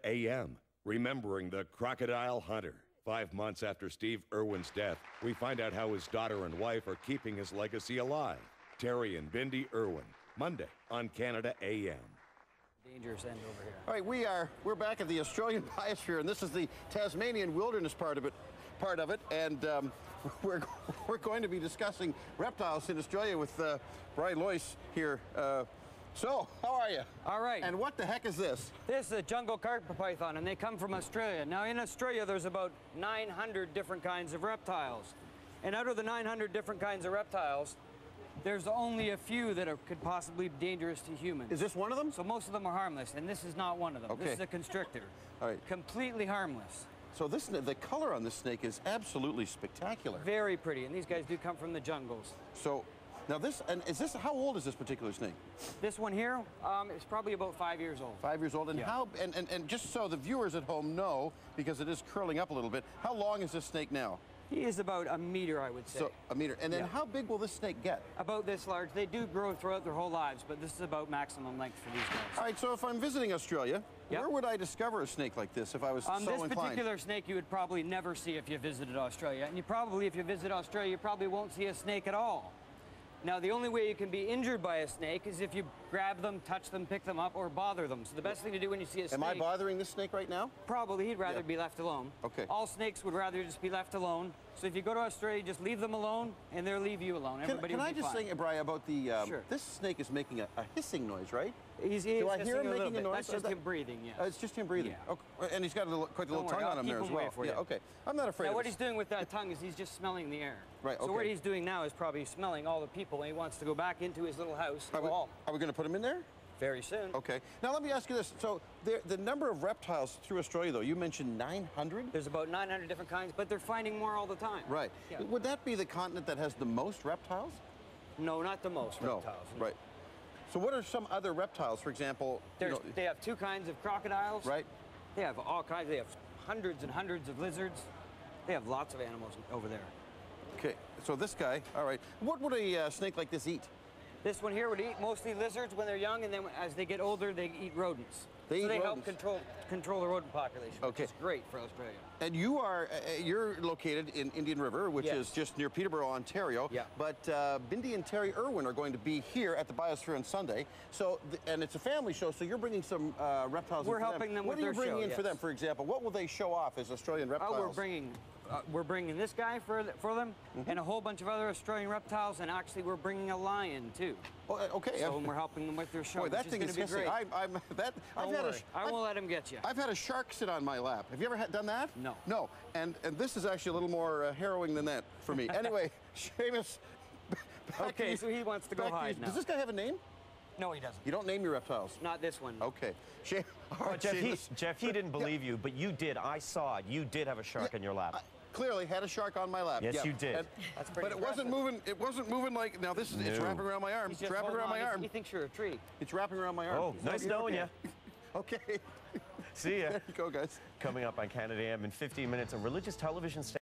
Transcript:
Canada AM, remembering the crocodile hunter. 5 months after Steve Irwin's death, we find out how his daughter and wife are keeping his legacy alive. Terry and Bindi Irwin, Monday on Canada AM. Dangerous end over here. All right, we're back at the Australian biosphere, and this is the Tasmanian wilderness part of it, and we're going to be discussing reptiles in Australia with Brian Loyst here. So, how are you? All right. And what the heck is this? This is a jungle carpet python, and they come from Australia. Now, in Australia, there's about 900 different kinds of reptiles. And out of the 900 different kinds of reptiles, there's only a few that could possibly be dangerous to humans. Is this one of them? So most of them are harmless, and this is not one of them. Okay. This is a constrictor. All right. Completely harmless. So the color on this snake is absolutely spectacular. Very pretty, and these guys do come from the jungles. So, now how old is this particular snake? This one here, is probably about 5 years old. 5 years old, and yeah. how, and just so the viewers at home know, because it is curling up a little bit, how long is this snake now? He is about a meter, I would say. So, a meter. And then yeah. How big will this snake get? About this large. They do grow throughout their whole lives, but this is about maximum length for these guys. All right, so if I'm visiting Australia, yep. Where would I discover a snake like this if I was so inclined? This particular snake you would probably never see if you visited Australia. And if you visit Australia, you probably won't see a snake at all. Now, the only way you can be injured by a snake is if you grab them, touch them, pick them up, or bother them. So the best thing to do when you see a snake... Am I bothering this snake right now? Probably. He'd rather be left alone. Okay. All snakes would rather just be left alone. So if you go to Australia, just leave them alone, and they'll leave you alone. Can I just say, Brian, about the... Sure. This snake is making a hissing noise, right? Do I hear him making a noise? That's just him breathing, yes. It's just him breathing. Yeah. Okay. And he's got quite a little tongue on him there as well. Yeah, okay. I'm not afraid of what he's doing with that tongue is he's just smelling the air. Right, okay. So what he's doing now is probably smelling all the people, and he wants to go back into his little house. Are we going to put him in there? Very soon. Okay. Now let me ask you this. So the number of reptiles through Australia, though, you mentioned 900? There's about 900 different kinds, but they're finding more all the time. Right. Yeah. Would that be the continent that has the most reptiles? No, not the most reptiles. No. Right. So what are some other reptiles, for example? They have two kinds of crocodiles. Right. They have all kinds. They have hundreds and hundreds of lizards. They have lots of animals over there. Okay. So this guy, all right. What would a snake like this eat? This one here would eat mostly lizards when they're young, and then as they get older, they eat rodents. They help control the rodent population, which is great for Australia. And you're located in Indian River, which is just near Peterborough, Ontario. Yeah. But Bindi and Terry Irwin are going to be here at the Biosphere on Sunday. So, and it's a family show, so you're bringing some reptiles. We're helping them with their show. What are you bringing in for them, for example? What will they show off as Australian reptiles? We're bringing this guy for them, and a whole bunch of other Australian reptiles, and actually we're bringing a lion too. Oh, okay. So we're helping them with their show. Boy, that thing is hissing. I won't let him get you. I've had a shark sit on my lap. Have you ever done that? No. No. And this is actually a little more harrowing than that for me. Anyway, Seamus. Okay, so he wants to go hide now. Does this guy have a name? No, he doesn't. You don't name your reptiles? Not this one. Okay. Jeff, he didn't believe you, but you did. I saw it. You did have a shark in your lap. Clearly had a shark on my lap. Yes, you did. That's pretty But it wasn't moving like, now this is, it's wrapping around my arm. It's wrapping around my arm. He thinks you're a tree. It's wrapping around my arm. Oh, nice knowing you. Okay. See ya. There you go, guys. Coming up on Canada AM in 15 minutes, a religious television station.